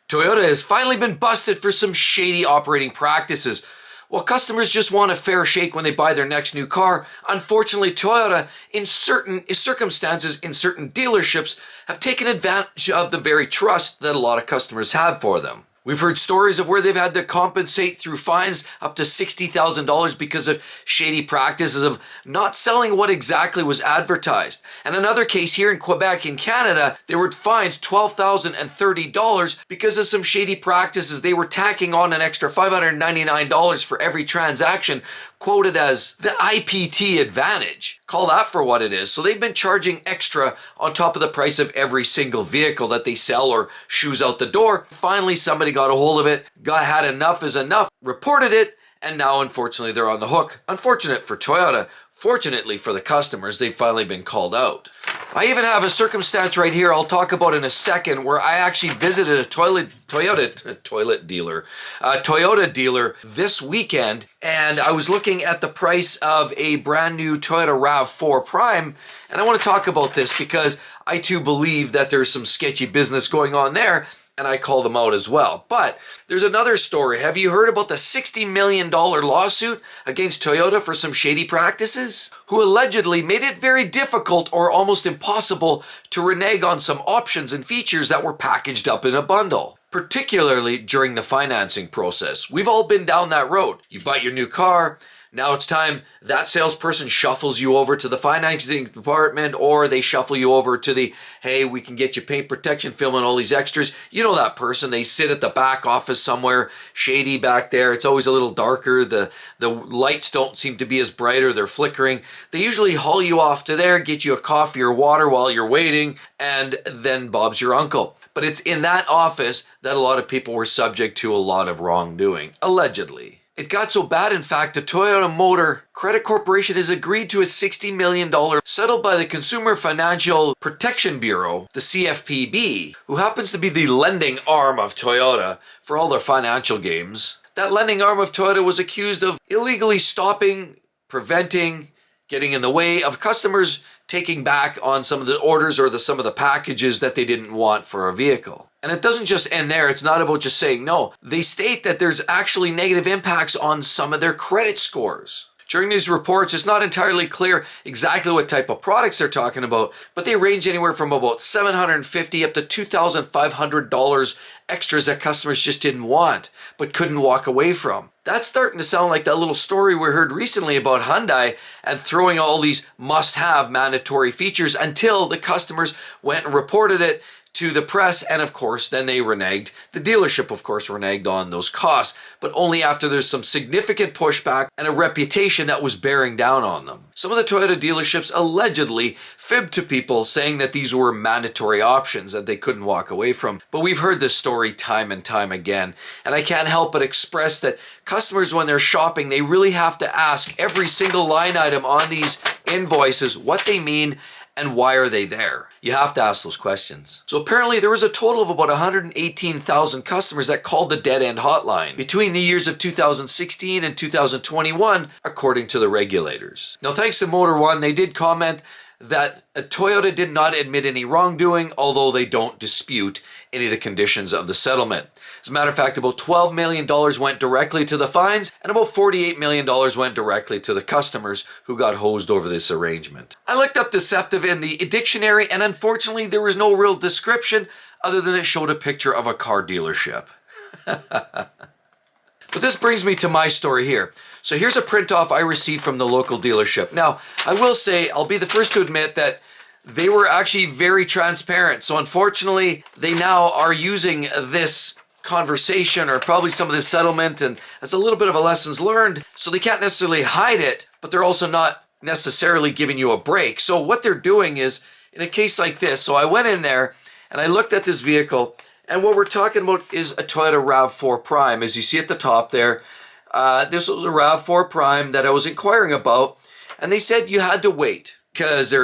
Toyota has finally been busted for some shady operating practices. While customers just want a fair shake when they buy their next new car, unfortunately Toyota, in certain circumstances, in certain dealerships, have taken advantage of the very trust that a lot of customers have for them. We've heard stories of where they've had to compensate through fines up to $60,000 because of shady practices of not selling what exactly was advertised. And another case here in Quebec in Canada, they were fined $12,030 because of some shady practices. They were tacking on an extra $599 for every transaction, quoted as the IPT advantage. Call that for what it is. So they've been charging extra on top of the price of every single vehicle that they sell or shoes out the door. Finally, somebody got a hold of it, had enough is enough, reported it, and now unfortunately they're on the hook. Unfortunate for Toyota. Fortunately for the customers, they've finally been called out. I even have a circumstance right here I'll talk about in a second where I actually visited a Toyota dealer this weekend, and I was looking at the price of a brand new Toyota RAV4 Prime, and I want to talk about this because I too believe that there's some sketchy business going on there, and I call them out as well. But there's another story. Have you heard about the $60 million lawsuit against Toyota for some shady practices? Who allegedly made it very difficult or almost impossible to renege on some options and features that were packaged up in a bundle, particularly during the financing process. We've all been down that road. You buy your new car, now it's time that salesperson shuffles you over to the financing department, or they shuffle you over to the, hey, we can get you paint protection film and all these extras. You know that person. They sit at the back office somewhere, shady back there. It's always a little darker. The lights don't seem to be as bright, or they're flickering. They usually haul you off to there, get you a coffee or water while you're waiting, and then Bob's your uncle. But it's in that office that a lot of people were subject to a lot of wrongdoing, allegedly. It got so bad, in fact, the Toyota Motor Credit Corporation has agreed to a $60 million settled by the Consumer Financial Protection Bureau, the CFPB, who happens to be the lending arm of Toyota for all their financial games. That lending arm of Toyota was accused of illegally stopping, preventing, getting in the way of customers taking back on some of the orders or some of the packages that they didn't want for a vehicle. And it doesn't just end there. It's not about just saying no. They state that there's actually negative impacts on some of their credit scores. During these reports, it's not entirely clear exactly what type of products they're talking about, but they range anywhere from about $750 up to $2,500 extras that customers just didn't want, but couldn't walk away from. That's starting to sound like that little story we heard recently about Hyundai and throwing all these must-have mandatory features until the customers went and reported it to the press, and of course then they reneged. The dealership of course reneged on those costs, but only after there's some significant pushback and a reputation that was bearing down on them. Some of the Toyota dealerships allegedly fibbed to people saying that these were mandatory options that they couldn't walk away from. But we've heard this story time and time again, and I can't help but express that customers, when they're shopping, they really have to ask every single line item on these invoices what they mean and why are they there. You have to ask those questions. So apparently there was a total of about 118,000 customers that called the dead end hotline between the years of 2016 and 2021, according to the regulators. Now, thanks to Motor One, they did comment that Toyota did not admit any wrongdoing, although they don't dispute any of the conditions of the settlement. As a matter of fact, about $12 million went directly to the fines, and about $48 million went directly to the customers who got hosed over this arrangement. I looked up deceptive in the dictionary, and unfortunately there was no real description other than it showed a picture of a car dealership. But this brings me to my story here. So here's a print off I received from the local dealership. Now, I will say, I'll be the first to admit that they were actually very transparent. So unfortunately, they now are using this conversation or probably some of this settlement and as a little bit of a lessons learned. So they can't necessarily hide it, but they're also not necessarily giving you a break. So what they're doing is, in a case like this, so I went in there and I looked at this vehicle, and what we're talking about is a Toyota RAV4 Prime. As you see at the top there, this was a RAV4 Prime that I was inquiring about, and they said you had to wait because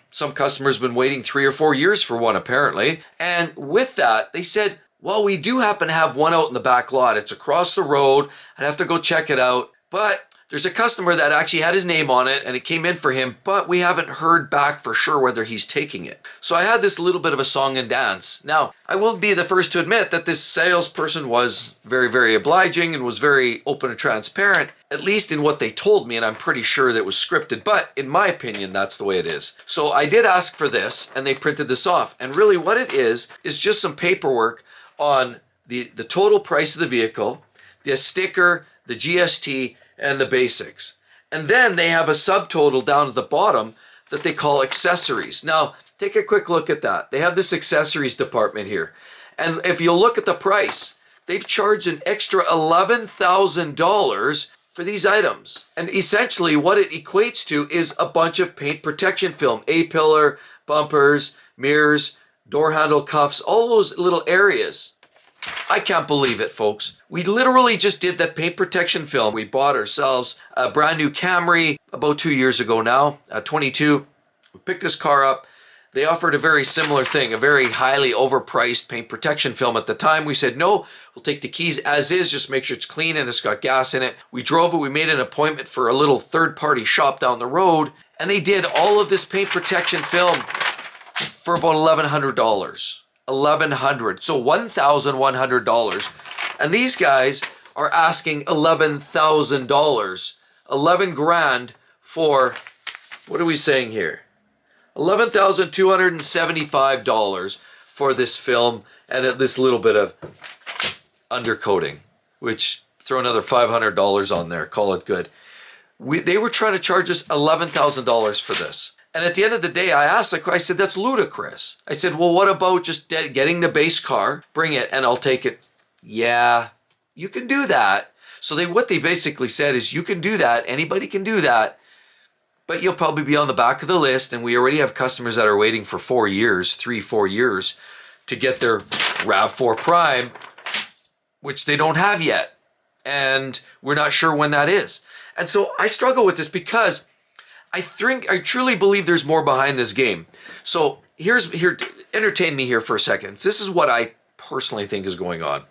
some customers have been waiting 3 or 4 years for one apparently. And with that, they said, well, we do happen to have one out in the back lot. It's across the road. I'd have to go check it out. But there's a customer that actually had his name on it and it came in for him, but we haven't heard back for sure whether he's taking it. So I had this little bit of a song and dance. Now, I will be the first to admit that this salesperson was very, very obliging and was very open and transparent, at least in what they told me, and I'm pretty sure that was scripted, but in my opinion, that's the way it is. So I did ask for this and they printed this off. And really what it is just some paperwork on the total price of the vehicle, the sticker, the GST, and the basics. And then they have a subtotal down at the bottom that they call accessories. Now, take a quick look at that. They have this accessories department here. And if you look at the price, they've charged an extra $11,000 for these items. And essentially what it equates to is a bunch of paint protection film, A-pillar, bumpers, mirrors, door handle cuffs, all those little areas. I can't believe it, folks. We literally just did that paint protection film. We bought ourselves a brand new Camry about 2 years ago now, at 22. We picked this car up. They offered a very similar thing, a very highly overpriced paint protection film at the time. We said, no, we'll take the keys as is, just make sure it's clean and it's got gas in it. We drove it. We made an appointment for a little third-party shop down the road, and they did all of this paint protection film for about $1,100. $1,100, so $1,100, and these guys are asking $11,000, 11 grand for, what are we saying here? $11,275 for this film and this little bit of undercoating, which throw another $500 on there, call it good. They were trying to charge us $11,000 for this. And at the end of the day, I said, that's ludicrous. I said, well, what about just getting the base car, bring it, and I'll take it? Yeah, you can do that. So what they basically said is, you can do that, anybody can do that, but you'll probably be on the back of the list, and we already have customers that are waiting for 4 years, 3-4 years, to get their RAV4 Prime, which they don't have yet. And we're not sure when that is. And so I struggle with this because I truly believe there's more behind this game. So entertain me here for a second. This is what I personally think is going on.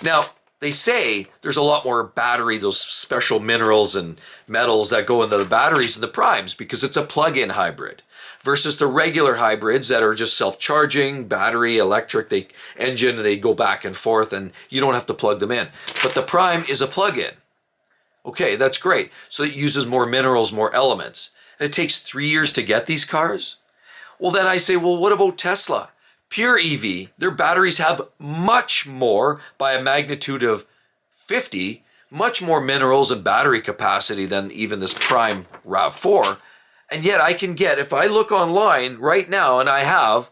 Now, they say there's a lot more battery, those special minerals and metals that go into the batteries and the primes because it's a plug-in hybrid versus the regular hybrids that are just self-charging, battery, electric, engine, they go back and forth and you don't have to plug them in. But the prime is a plug-in. Okay, that's great. So it uses more minerals, more elements. And it takes 3 years to get these cars? Well, then I say, well, what about Tesla? Pure EV, their batteries have much more, by a magnitude of 50, much more minerals and battery capacity than even this Prime RAV4. And yet I can get, if I look online right now, and I have,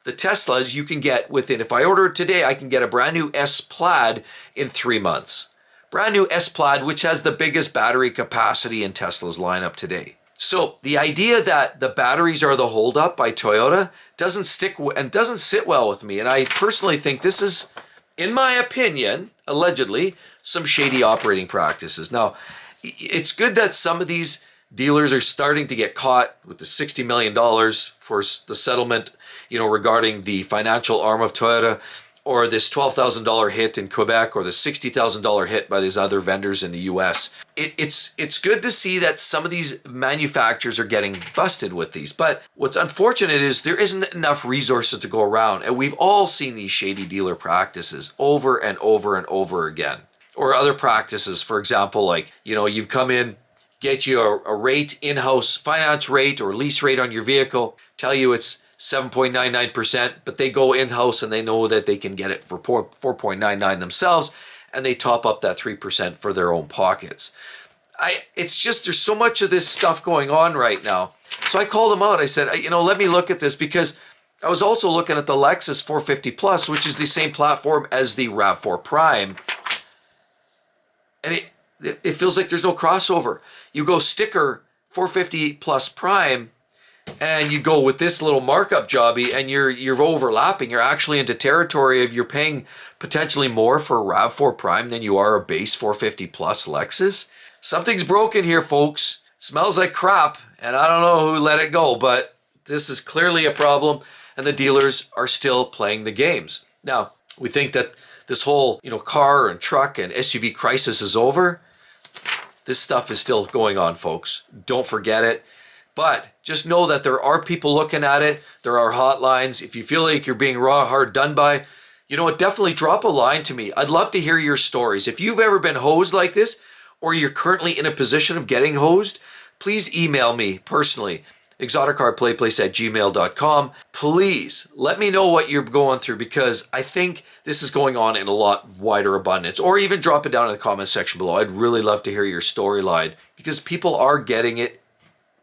the Teslas you can get within, if I order it today, I can get a brand new S Plaid in 3 months. Brand new S Plaid, which has the biggest battery capacity in Tesla's lineup today. So the idea that the batteries are the holdup by Toyota doesn't sit well with me. And I personally think this is, in my opinion, allegedly, some shady operating practices. Now, it's good that some of these dealers are starting to get caught with the $60 million for the settlement, regarding the financial arm of Toyota, or this $12,000 hit in Quebec, or the $60,000 hit by these other vendors in the US. It's good to see that some of these manufacturers are getting busted with these. But what's unfortunate is there isn't enough resources to go around. And we've all seen these shady dealer practices over and over and over again. Or other practices, for example, like, you've come in, get you a rate, in-house finance rate or lease rate on your vehicle, tell you it's 7.99%, but they go in-house and they know that they can get it for 4.99 themselves, and they top up that 3% for their own pockets. It's just, there's so much of this stuff going on right now. So I called them out. I said, let me look at this, because I was also looking at the Lexus 450 Plus, which is the same platform as the RAV4 Prime. And it feels like there's no crossover. You go sticker 450 Plus Prime, and you go with this little markup jobby, and you're overlapping. You're actually into territory of, you're paying potentially more for a RAV4 Prime than you are a base 450 Plus Lexus. Something's broken here, folks. Smells like crap, and I don't know who let it go, but this is clearly a problem, and the dealers are still playing the games. Now, we think that this whole, car and truck and SUV crisis is over. This stuff is still going on, folks. Don't forget it. But just know that there are people looking at it. There are hotlines. If you feel like you're being hard done by, you know what, definitely drop a line to me. I'd love to hear your stories. If you've ever been hosed like this, or you're currently in a position of getting hosed, please email me personally, exoticcarplayplace@gmail.com. Please let me know what you're going through, because I think this is going on in a lot wider abundance. Or even drop it down in the comment section below. I'd really love to hear your storyline, because people are getting it,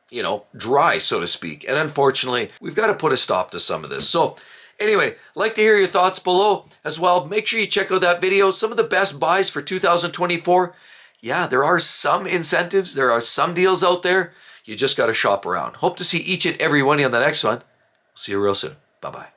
you know, dry, so to speak. And unfortunately, we've got to put a stop to some of this. So anyway, like to hear your thoughts below as well. Make sure you check out that video. Some of the best buys for 2024. Yeah, there are some incentives. There are some deals out there. You just got to shop around. Hope to see each and every one of you on the next one. See you real soon. Bye-bye.